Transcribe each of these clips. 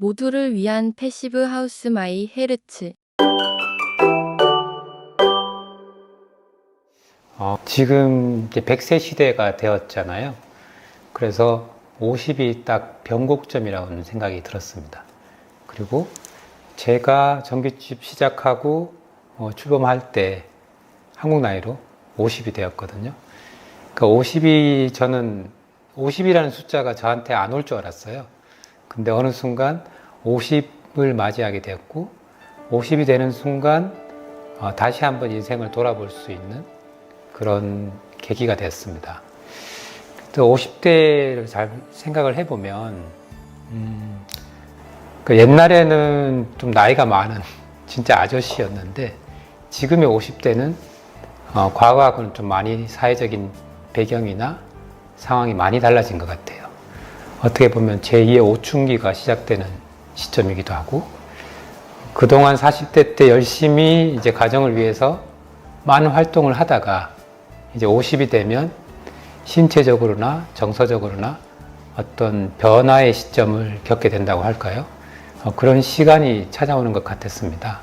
모두를 위한 패시브 하우스 마이 헤르츠. 지금 이제 100세 시대가 되었잖아요. 그래서 50이 딱 변곡점이라는 생각이 들었습니다. 그리고 제가 전기집 시작하고 출범할 때 한국 나이로 50이 되었거든요. 그러니까 50이 저는 50이라는 숫자가 저한테 안 올 줄 알았어요. 근데 어느 순간 50을 맞이하게 되었고 50이 되는 순간 다시 한번 인생을 돌아볼 수 있는 그런 계기가 됐습니다. 또 50대를 잘 생각을 해보면 옛날에는 좀 나이가 많은 진짜 아저씨였는데 지금의 50대는 과거하고는 좀 많이 사회적인 배경이나 상황이 많이 달라진 것 같아요. 어떻게 보면 제2의 오춘기가 시작되는 시점이기도 하고 그동안 40대 때 열심히 이제 가정을 위해서 많은 활동을 하다가 이제 50이 되면 신체적으로나 정서적으로나 어떤 변화의 시점을 겪게 된다고 할까요? 그런 시간이 찾아오는 것 같았습니다.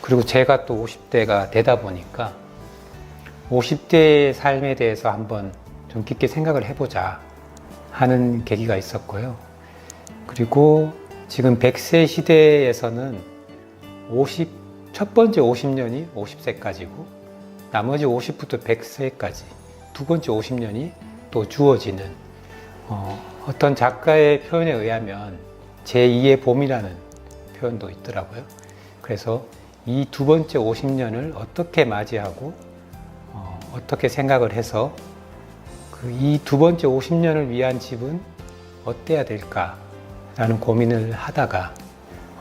그리고 제가 또 50대가 되다 보니까 50대의 삶에 대해서 한번 좀 깊게 생각을 해보자 하는 계기가 있었고요. 그리고 지금 100세 시대에서는 첫 번째 50년이 50세까지고 나머지 50부터 100세까지 두 번째 50년이 또 주어지는 어떤 작가의 표현에 의하면 제2의 봄이라는 표현도 있더라고요. 그래서 이 두 번째 50년을 어떻게 맞이하고 어떻게 생각을 해서 이 두 번째 50년을 위한 집은 어때야 될까라는 고민을 하다가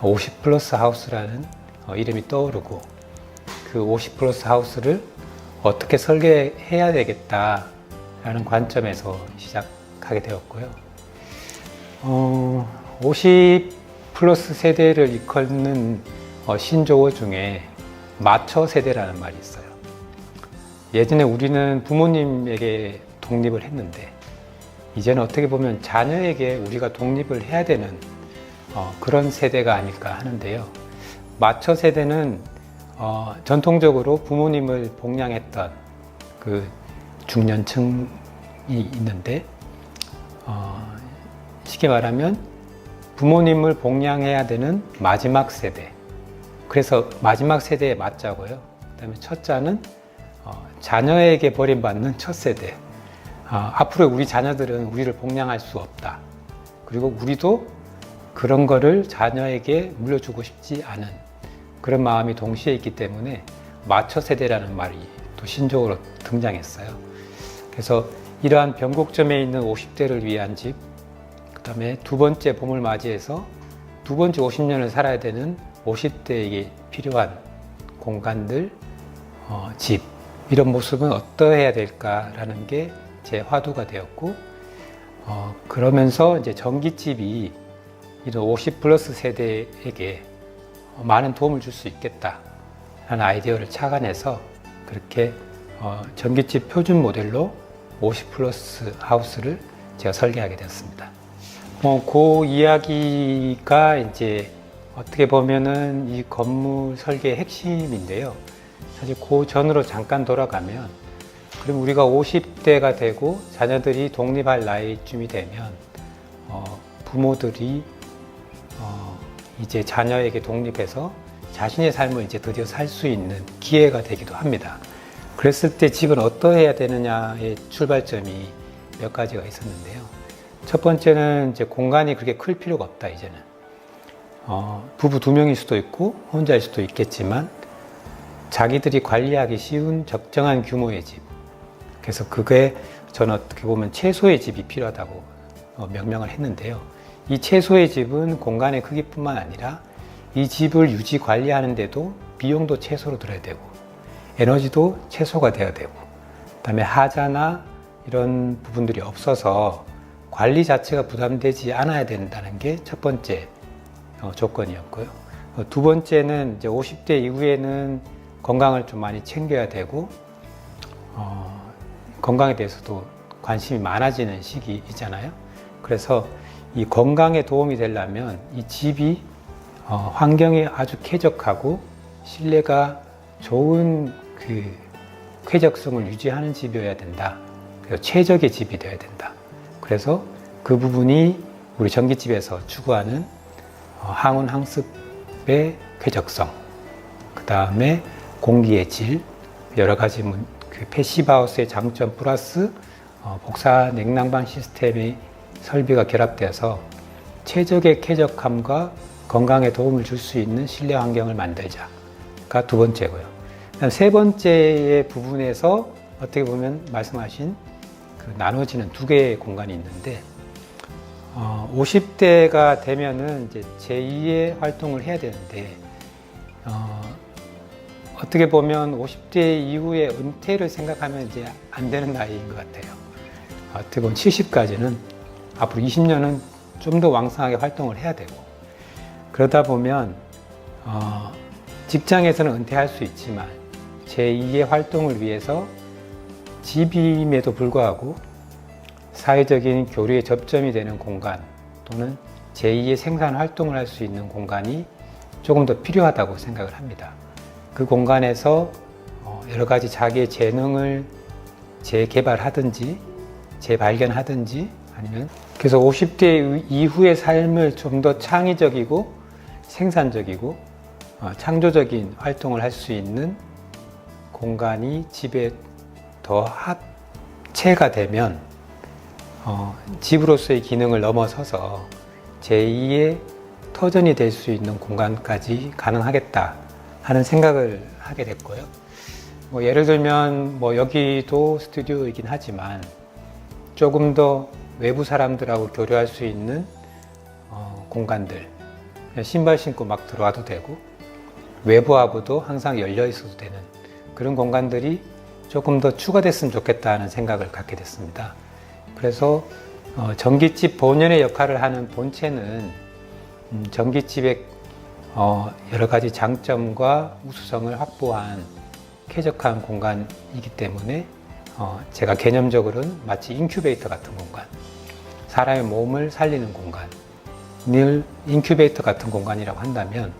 50 플러스 하우스라는 이름이 떠오르고 그 50 플러스 하우스를 어떻게 설계해야 되겠다라는 관점에서 시작하게 되었고요. 50 플러스 세대를 이끄는 신조어 중에 마처 세대라는 말이 있어요. 예전에 우리는 부모님에게 독립을 했는데 이제는 어떻게 보면 자녀에게 우리가 독립을 해야 되는 그런 세대가 아닐까 하는데요. 마처 세대는 전통적으로 부모님을 복양했던 그 중년층이 있는데 쉽게 말하면 부모님을 복양해야 되는 마지막 세대. 그래서 마지막 세대에 맞자고요. 그다음에 첫 자는 자녀에게 버림받는 첫 세대. 앞으로 우리 자녀들은 우리를 복양할 수 없다. 그리고 우리도 그런 거를 자녀에게 물려주고 싶지 않은 그런 마음이 동시에 있기 때문에 마처 세대라는 말이 또 신조어로 등장했어요. 그래서 이러한 변곡점에 있는 50대를 위한 집, 그 다음에 두 번째 봄을 맞이해서 두 번째 50년을 살아야 되는 50대에게 필요한 공간들, 집, 이런 모습은 어떠해야 될까라는 게 제 화두가 되었고, 그러면서 이제 전깃집이 이런 50 플러스 세대에게 많은 도움을 줄 수 있겠다라는 아이디어를 착안해서 그렇게 전깃집 표준 모델로 50 플러스 하우스를 제가 설계하게 되었습니다. 그 이야기가 이제 어떻게 보면은 이 건물 설계의 핵심인데요. 사실 그 전으로 잠깐 돌아가면 그럼 우리가 50대가 되고 자녀들이 독립할 나이쯤이 되면 부모들이 이제 자녀에게 독립해서 자신의 삶을 이제 드디어 살 수 있는 기회가 되기도 합니다. 그랬을 때 집은 어떠해야 되느냐의 출발점이 몇 가지가 있었는데요. 첫 번째는 이제 공간이 그렇게 클 필요가 없다, 이제는. 부부 두 명일 수도 있고 혼자일 수도 있겠지만 자기들이 관리하기 쉬운 적정한 규모의 집. 그래서 그게 저는 어떻게 보면 최소의 집이 필요하다고 명명을 했는데요. 이 최소의 집은 공간의 크기뿐만 아니라 이 집을 유지 관리하는데도 비용도 최소로 들어야 되고 에너지도 최소가 되어야 되고 그다음에 하자나 이런 부분들이 없어서 관리 자체가 부담되지 않아야 된다는 게 첫 번째 조건이었고요. 두 번째는 이제 50대 이후에는 건강을 좀 많이 챙겨야 되고 건강에 대해서도 관심이 많아지는 시기이잖아요. 그래서 이 건강에 도움이 되려면 이 집이 환경이 아주 쾌적하고 실내가 좋은 그 쾌적성을 유지하는 집이어야 된다. 그래서 최적의 집이 되어야 된다. 그래서 그 부분이 우리 전깃집에서 추구하는 항온 항습의 쾌적성, 그 다음에 공기의 질, 여러 가지 그 패시브하우스의 장점 플러스 복사 냉난방 시스템의 설비가 결합되어서 최적의 쾌적함과 건강에 도움을 줄 수 있는 실내 환경을 만들자가 두 번째고요. 세 번째의 부분에서 어떻게 보면 말씀하신 그 나눠지는 두 개의 공간이 있는데 50대가 되면은 이제 제2의 활동을 해야 되는데 어떻게 보면 50대 이후에 은퇴를 생각하면 이제 안 되는 나이인 것 같아요. 어떻게 보면 70까지는 앞으로 20년은 좀 더 왕성하게 활동을 해야 되고 그러다 보면 직장에서는 은퇴할 수 있지만 제2의 활동을 위해서 집임에도 불구하고 사회적인 교류의 접점이 되는 공간 또는 제2의 생산 활동을 할 수 있는 공간이 조금 더 필요하다고 생각을 합니다. 그 공간에서 여러 가지 자기의 재능을 재개발하든지 재발견하든지 아니면 그래서 50대 이후의 삶을 좀 더 창의적이고 생산적이고 창조적인 활동을 할 수 있는 공간이 집에 더 합체가 되면 집으로서의 기능을 넘어서서 제2의 터전이 될 수 있는 공간까지 가능하겠다 하는 생각을 하게 됐고요. 예를 들면 여기도 스튜디오이긴 하지만 조금 더 외부 사람들하고 교류할 수 있는 공간들, 그냥 신발 신고 막 들어와도 되고 외부하고도 항상 열려 있어도 되는 그런 공간들이 조금 더 추가됐으면 좋겠다는 생각을 갖게 됐습니다. 그래서 전깃집 본연의 역할을 하는 본체는 전깃집의 여러 가지 장점과 우수성을 확보한 쾌적한 공간이기 때문에 제가 개념적으로는 마치 인큐베이터 같은 공간, 사람의 몸을 살리는 공간을 인큐베이터 같은 공간이라고 한다면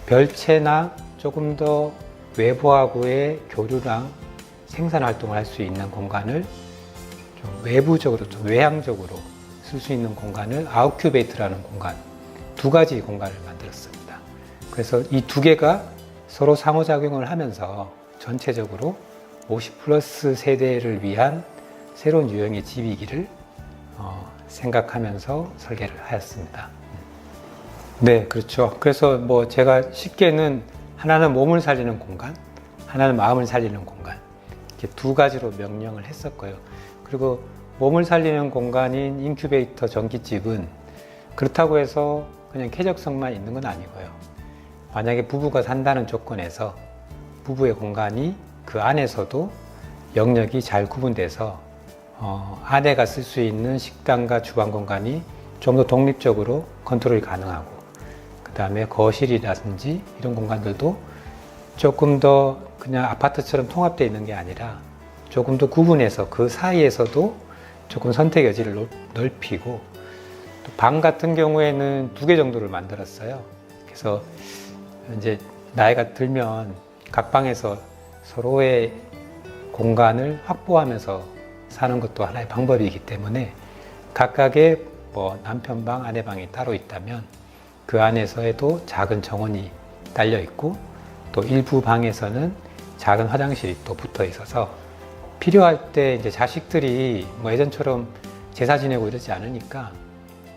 별채나 조금 더 외부하고의 교류랑 생산 활동을 할 수 있는 공간을 좀 외부적으로, 좀 외향적으로 쓸 수 있는 공간을 아웃큐베이터라는 공간, 두 가지 공간을 만들었습니다. 그래서 이 두 개가 서로 상호작용을 하면서 전체적으로 50 플러스 세대를 위한 새로운 유형의 집이기를 생각하면서 설계를 하였습니다. 네, 그렇죠. 그래서 제가 쉽게는 하나는 몸을 살리는 공간, 하나는 마음을 살리는 공간, 이렇게 두 가지로 명령을 했었고요. 그리고 몸을 살리는 공간인 인큐베이터 전깃집은 그렇다고 해서 그냥 쾌적성만 있는 건 아니고요. 만약에 부부가 산다는 조건에서 부부의 공간이 그 안에서도 영역이 잘 구분돼서 아내가 쓸 수 있는 식당과 주방 공간이 좀 더 독립적으로 컨트롤이 가능하고 그 다음에 거실이라든지 이런 공간들도 조금 더 그냥 아파트처럼 통합되어 있는 게 아니라 조금 더 구분해서 그 사이에서도 조금 선택 여지를 넓히고 또 방 같은 경우에는 두 개 정도를 만들었어요. 그래서 이제 나이가 들면 각 방에서 서로의 공간을 확보하면서 사는 것도 하나의 방법이기 때문에 각각의 남편 방, 아내 방이 따로 있다면 그 안에서에도 작은 정원이 딸려 있고 또 일부 방에서는 작은 화장실이 또 붙어 있어서 필요할 때 이제 자식들이 예전처럼 제사 지내고 이러지 않으니까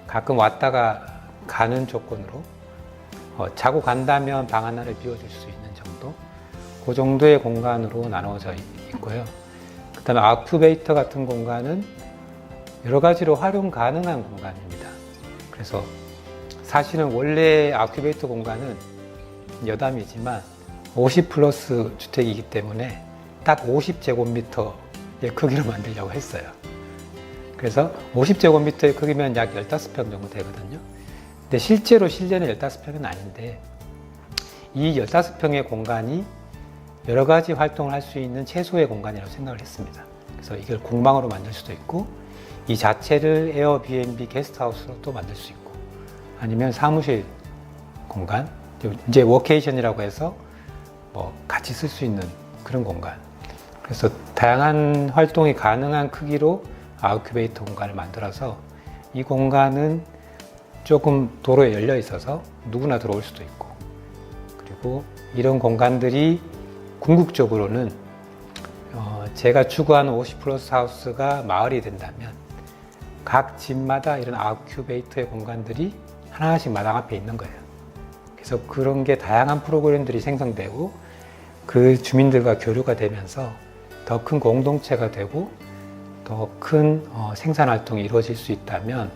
가끔 왔다가 가는 조건으로 자고 간다면 방 하나를 비워줄 수 있는 정도, 그 정도의 공간으로 나누어져 있고요. 그 다음에 아큐베이터 같은 공간은 여러 가지로 활용 가능한 공간입니다. 그래서 사실은 원래 아큐베이터 공간은 여담이지만 50 플러스 주택이기 때문에 딱 50제곱미터의 크기로 만들려고 했어요. 그래서 50제곱미터의 크기면 약 15평 정도 되거든요. 근데 실제로 실내는 15평은 아닌데 이 15평의 공간이 여러 가지 활동을 할 수 있는 최소의 공간이라고 생각을 했습니다. 그래서 이걸 공방으로 만들 수도 있고 이 자체를 에어비앤비 게스트하우스로 또 만들 수 있고, 아니면 사무실 공간, 이제 워케이션이라고 해서 뭐 같이 쓸 수 있는 그런 공간. 그래서 다양한 활동이 가능한 크기로 아웃큐베이터 공간을 만들어서 이 공간은 조금 도로에 열려 있어서 누구나 들어올 수도 있고, 그리고 이런 공간들이 궁극적으로는 제가 추구하는 50플러스 하우스가 마을이 된다면 각 집마다 이런 아웃큐베이터의 공간들이 하나씩 마당 앞에 있는 거예요. 그래서 그런 게 다양한 프로그램들이 생성되고 그 주민들과 교류가 되면서 더 큰 공동체가 되고 더 큰 생산 활동이 이루어질 수 있다면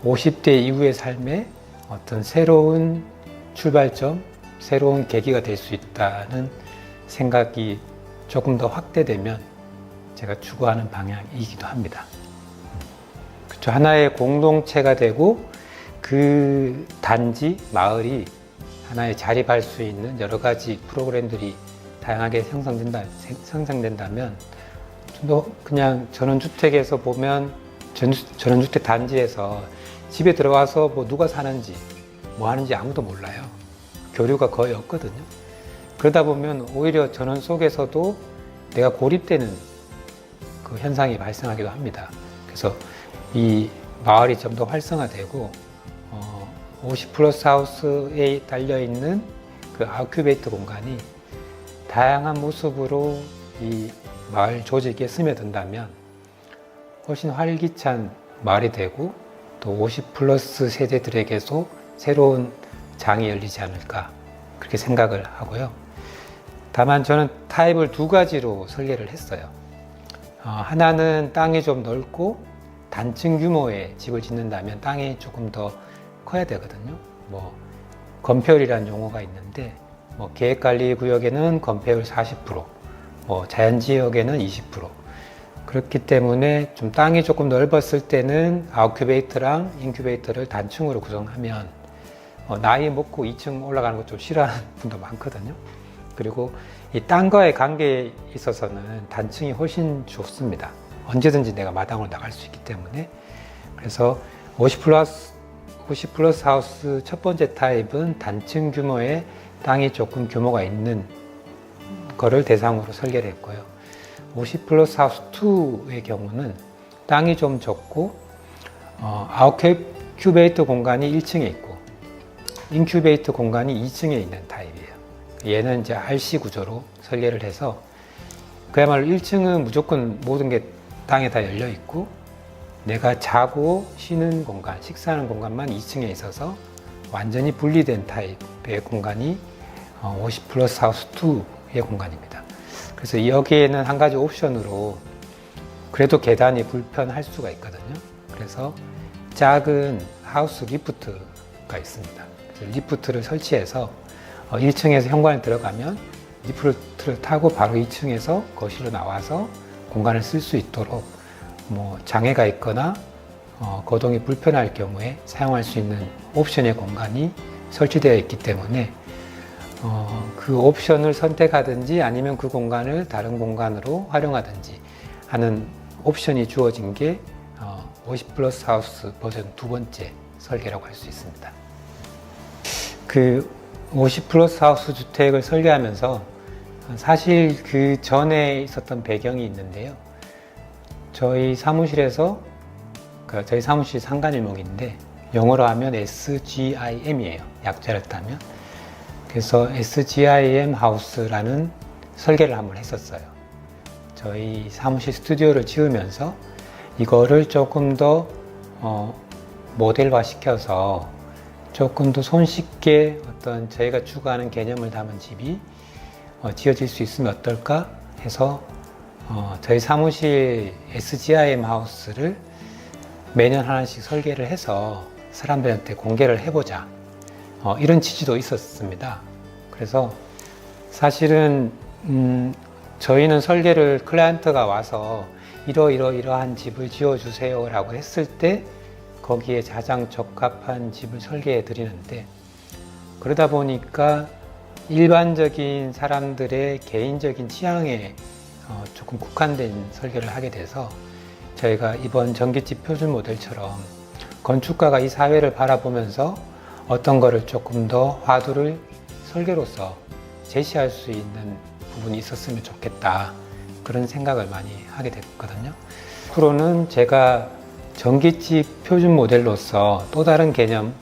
50대 이후의 삶에 어떤 새로운 출발점, 새로운 계기가 될 수 있다는 생각이 조금 더 확대되면 제가 추구하는 방향이기도 합니다. 그렇죠. 하나의 공동체가 되고 그 단지, 마을이 하나의 자립할 수 있는 여러 가지 프로그램들이 다양하게 생성된다면 좀 더 그냥 전원주택에서 보면 전원주택 단지에서 집에 들어가서 뭐 누가 사는지 뭐 하는지 아무도 몰라요. 교류가 거의 없거든요. 그러다 보면 오히려 전원 속에서도 내가 고립되는 그 현상이 발생하기도 합니다. 그래서 이 마을이 좀 더 활성화되고 50플러스 하우스에 달려있는 그 아큐베이터 공간이 다양한 모습으로 이 마을 조직에 스며든다면 훨씬 활기찬 마을이 되고 또 50플러스 세대들에게도 새로운 장이 열리지 않을까 그렇게 생각을 하고요. 다만 저는 타입을 두 가지로 설계를 했어요. 하나는 땅이 좀 넓고 단층 규모의 집을 짓는다면 땅이 조금 더 커야 되거든요. 뭐 건폐율이라는 용어가 있는데 뭐 계획관리구역에는 건폐율 40%, 뭐 자연지역에는 20%. 그렇기 때문에 좀 땅이 조금 넓었을 때는 아웃큐베이터랑 인큐베이터를 단층으로 구성하면 나이 먹고 2층 올라가는 거 좀 싫어하는 분도 많거든요. 그리고 이 땅과의 관계에 있어서는 단층이 훨씬 좋습니다. 언제든지 내가 마당으로 나갈 수 있기 때문에. 그래서 50플러스 하우스 첫 번째 타입은 단층 규모의 땅이 조금 규모가 있는 거를 대상으로 설계를 했고요. 50플러스 하우스 2의 경우는 땅이 좀 적고 아웃큐베이터 공간이 1층에 있고 인큐베이터 공간이 2층에 있는 타입이에요. 얘는 이제 RC 구조로 설계를 해서 그야말로 1층은 무조건 모든 게 땅에 다 열려 있고 내가 자고 쉬는 공간, 식사하는 공간만 2층에 있어서 완전히 분리된 타입의 공간이 50플러스 하우스 2의 공간입니다. 그래서 여기에는 한 가지 옵션으로 그래도 계단이 불편할 수가 있거든요. 그래서 작은 하우스 리프트가 있습니다. 그래서 리프트를 설치해서 1층에서 현관에 들어가면 리프트를 타고 바로 2층에서 거실로 나와서 공간을 쓸 수 있도록 뭐 장애가 있거나 거동이 불편할 경우에 사용할 수 있는 옵션의 공간이 설치되어 있기 때문에 그 옵션을 선택하든지 아니면 그 공간을 다른 공간으로 활용하든지 하는 옵션이 주어진 게 50플러스 하우스 버전 두 번째 설계라고 할 수 있습니다. 그 50플러스 하우스 주택을 설계하면서 사실 그 전에 있었던 배경이 있는데요. 저희 사무실에서 저희 사무실 상간일목인데 영어로 하면 SGIM이에요. 약자를 따면. 그래서 SGIM 하우스라는 설계를 한번 했었어요. 저희 사무실 스튜디오를 지으면서 이거를 조금 더 모델화 시켜서 조금 더 손쉽게 어떤 저희가 추구하는 개념을 담은 집이 지어질 수 있으면 어떨까 해서 저희 사무실 SGIM 하우스를 매년 하나씩 설계를 해서 사람들한테 공개를 해보자. 이런 취지도 있었습니다. 그래서 사실은 저희는 설계를 클라이언트가 와서 이러한 집을 지어주세요 라고 했을 때 거기에 가장 적합한 집을 설계해 드리는데 그러다 보니까 일반적인 사람들의 개인적인 취향에 조금 국한된 설계를 하게 돼서 저희가 이번 전기집 표준 모델처럼 건축가가 이 사회를 바라보면서 어떤 거를 조금 더 화두를 설계로서 제시할 수 있는 부분이 있었으면 좋겠다, 그런 생각을 많이 하게 됐거든요. 앞으로는 제가 전기집 표준 모델로서 또 다른 개념,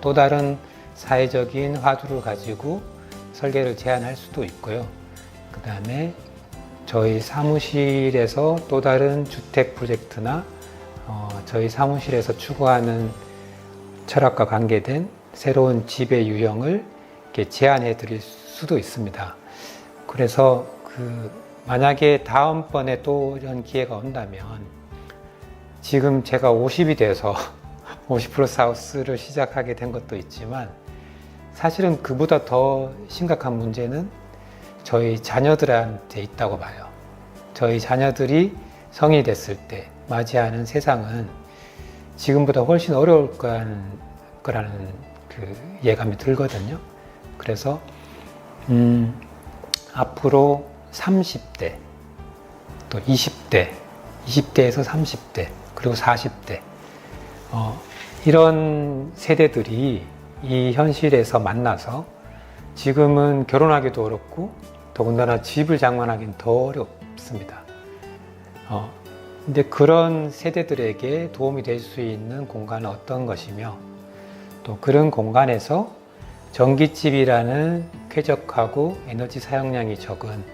또 다른 사회적인 화두를 가지고 설계를 제안할 수도 있고요. 그 다음에 저희 사무실에서 또 다른 주택 프로젝트나 저희 사무실에서 추구하는 철학과 관계된 새로운 집의 유형을 이렇게 제안해 드릴 수도 있습니다. 그래서 만약에 다음번에 또 이런 기회가 온다면, 지금 제가 50이 돼서 50플러스 하우스를 시작하게 된 것도 있지만, 사실은 그보다 더 심각한 문제는 저희 자녀들한테 있다고 봐요. 저희 자녀들이 성인이 됐을 때 맞이하는 세상은 지금보다 훨씬 어려울 거라는 예감이 들거든요. 그래서 앞으로 30대, 또 20대, 20대에서 30대, 그리고 40대, 이런 세대들이 이 현실에서 만나서 지금은 결혼하기도 어렵고 더군다나 집을 장만하기는 더 어렵습니다. 근데 그런 세대들에게 도움이 될 수 있는 공간은 어떤 것이며, 또 그런 공간에서 전기집이라는 쾌적하고 에너지 사용량이 적은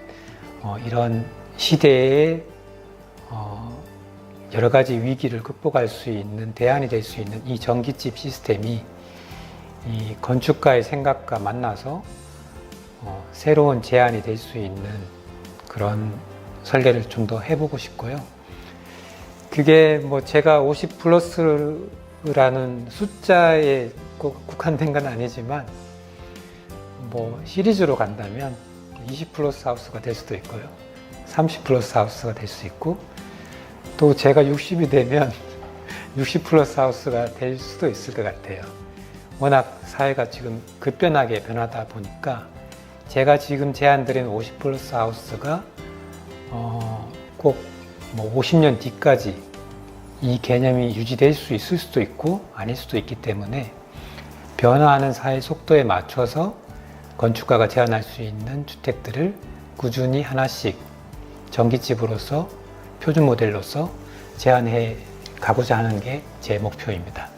이런 시대의 여러 가지 위기를 극복할 수 있는 대안이 될 수 있는 이 전기집 시스템이 이 건축가의 생각과 만나서 새로운 제안이 될 수 있는 그런 설계를 좀 더 해보고 싶고요. 그게 제가 50 플러스라는 숫자에 꼭 국한된 건 아니지만, 시리즈로 간다면 20 플러스 하우스가 될 수도 있고요. 30 플러스 하우스가 될 수 있고, 또 제가 60이 되면 60 플러스 하우스가 될 수도 있을 것 같아요. 워낙 사회가 지금 급변하게 변하다 보니까 제가 지금 제안드린 50 플러스 하우스가 꼭 50년 뒤까지 이 개념이 유지될 수 있을 수도 있고 아닐 수도 있기 때문에, 변화하는 사회 속도에 맞춰서 건축가가 제안할 수 있는 주택들을 꾸준히 하나씩 전기집으로서 표준 모델로서 제안해 가고자 하는 게 제 목표입니다.